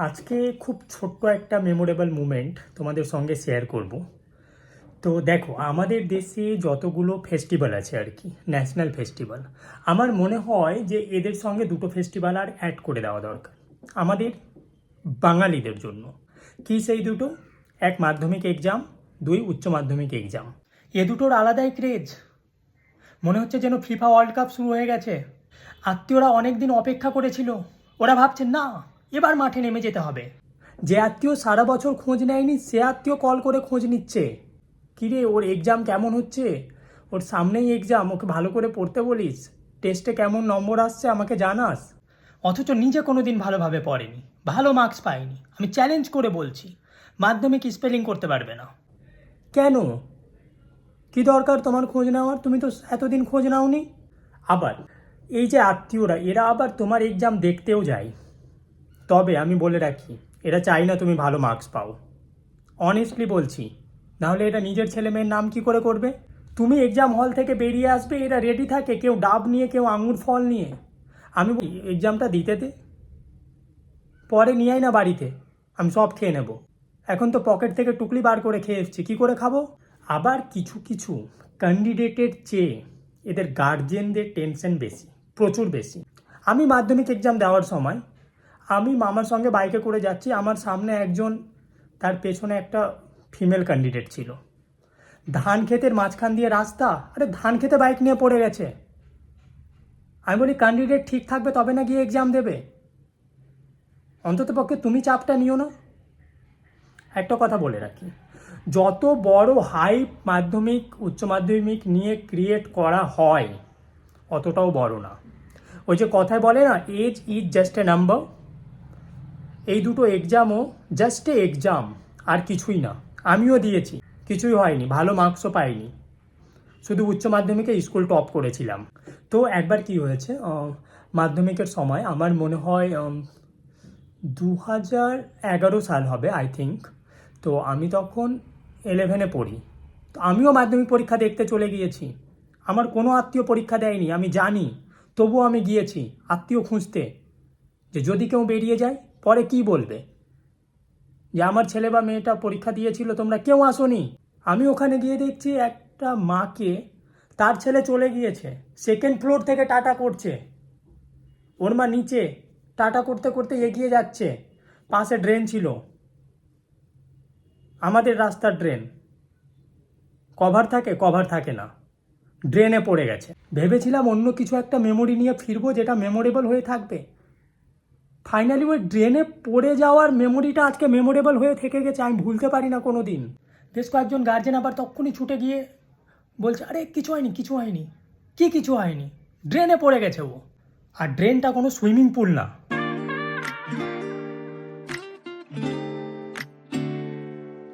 আজকে খুব ছোট্ট একটা মেমোরেবল মুমেন্ট তোমাদের সঙ্গে শেয়ার করব। তো দেখো, আমাদের দেশে যতগুলো ফেস্টিভ্যাল আছে আর কি, ন্যাশনাল ফেস্টিভ্যাল, আমার মনে হয় যে এদের সঙ্গে দুটো ফেস্টিভ্যাল আর অ্যাড করে দেওয়া দরকার আমাদের বাঙালিদের জন্য। কি সেই দুটো? এক মাধ্যমিক এক্সাম, দুই উচ্চ মাধ্যমিক এক্সাম। এ দুটোর আলাদাই ক্রেজ। মনে হচ্ছে যেন ফিফা ওয়ার্ল্ড কাপ শুরু হয়ে গেছে। আত্মীয়রা অনেক দিন অপেক্ষা করেছিল, ওরা ভাবছে না এবার মাঠে নেমে যেতে হবে। যে আত্মীয় সারা বছর খোঁজ নেয়নি সে আত্মীয় কল করে খোঁজ নিচ্ছে, কিরে ওর এক্সাম কেমন হচ্ছে, ওর সামনেই এক্সাম, ওকে ভালো করে পড়তে বলিস, টেস্টে কেমন নম্বর আসছে আমাকে জানাস। অথচ নিজে কোনো দিন ভালোভাবে পড়েনি, ভালো মার্কস পায়নি। আমি চ্যালেঞ্জ করে বলছি মাধ্যমিক স্পেলিং করতে পারবে না। কেন? কি দরকার তোমার খোঁজ নেওয়ার? তুমি তো এতদিন খোঁজ নাওনি। আবার এই যে আত্মীয়রা, এরা আবার তোমার এক্সাম দেখতেও যায়। তবে আমি বলে রাখি, এরা চাই না তুমি ভালো মার্কস পাও, অনেস্টলি বলছি। নাহলে এরা নিজের ছেলে মেয়ের নাম কি করে করবে? তুমি এক্সাম হল থেকে বেরিয়ে আসবে, এরা রেডি থাকে, কেউ ডাব নিয়ে, কেউ আঙুর ফল নিয়ে। আমি বলি এক্সামটা দিতে দে, পরে নিয়ে আয় না বাড়িতে, আমি সব খেয়ে নেব। এখন তো পকেট থেকে টুকলি বার করে খেয়ে এসছি, কী করে খাবো? আবার কিছু কিছু ক্যান্ডিডেটের চেয়ে এদের গার্জেনদের টেনশন বেশি, প্রচুর বেশি। আমি মাধ্যমিক এক্সাম দেওয়ার সময় আমি মামার সঙ্গে বাইকে করে যাচ্ছি, আমার সামনে একজন, তার পেছনে একটা ফিমেল ক্যান্ডিডেট ছিল। ধান ক্ষেতের মাঝখান দিয়ে রাস্তা, আরে ধান খেতে বাইক নিয়ে পড়ে গেছে। আমি বলি ক্যান্ডিডেট ঠিক থাকবে তবে না গিয়ে এক্সাম দেবে, অন্ততপক্ষে তুমি চাপটা নিও না। একটা কথা বলে রাখি, যত বড় হাইপ মাধ্যমিক উচ্চ মাধ্যমিক নিয়ে ক্রিয়েট করা হয় অতটাও বড় না। ওই যে কথায় বলে না, age is just a number. এই দুটো এক্সামও জাস্ট এ এক্সাম, আর কিছুই না। আমিও দিয়েছি, কিছুই হয়নি, ভালো মার্কসও পাইনি, শুধু উচ্চ মাধ্যমিকে স্কুল টপ করেছিলাম। তো একবার কি হয়েছে, মাধ্যমিকের সময় আমার মনে হয় 2011 সাল হবে আই থিঙ্ক। তো আমি তখন 11-এ পড়ি। তো আমিও মাধ্যমিক পরীক্ষা দেখতে চলে গিয়েছি। আমার কোনো আত্মীয় পরীক্ষা দেয়নি, আমি জানি, তবুও আমি গিয়েছি আত্মীয় খুঁজতে, যে যদি কেউ বেরিয়ে যায় পরে কি বলবে, যে আমার ছেলে বা মেয়েটা পরীক্ষা দিয়েছিল তোমরা কেউ আসোনি। আমি ওখানে গিয়ে দেখছি একটা মাকে, তার ছেলে চলে গিয়েছে, সেকেন্ড ফ্লোর থেকে টাটা করছে, ওর মা নিচে টাটা করতে করতে এগিয়ে যাচ্ছে। পাশে ড্রেন ছিল, আমাদের রাস্তার ড্রেন, কভার থাকে, কভার থাকে না, ড্রেনে পড়ে গেছে। ভেবেছিলাম অন্য কিছু একটা মেমোরি নিয়ে ফিরবো যেটা মেমোরেবল হয়ে থাকবে। ফাইনালি ওই ড্রেনে পড়ে যাওয়ার মেমোরিটা আজকে মেমোরেবল হয়ে থেকে গেছে, আমি ভুলতে পারি না কোনো দিন। বেশ কয়েকজন গার্জেন আবার তক্ষুনি ছুটে গিয়ে বলছে, আরে কিছু হয়নি, কিছু হয়নি। কি কিছু হয়নি? ড্রেনে পড়ে গেছে ও। আর ড্রেনটা কোনো সুইমিং পুল না,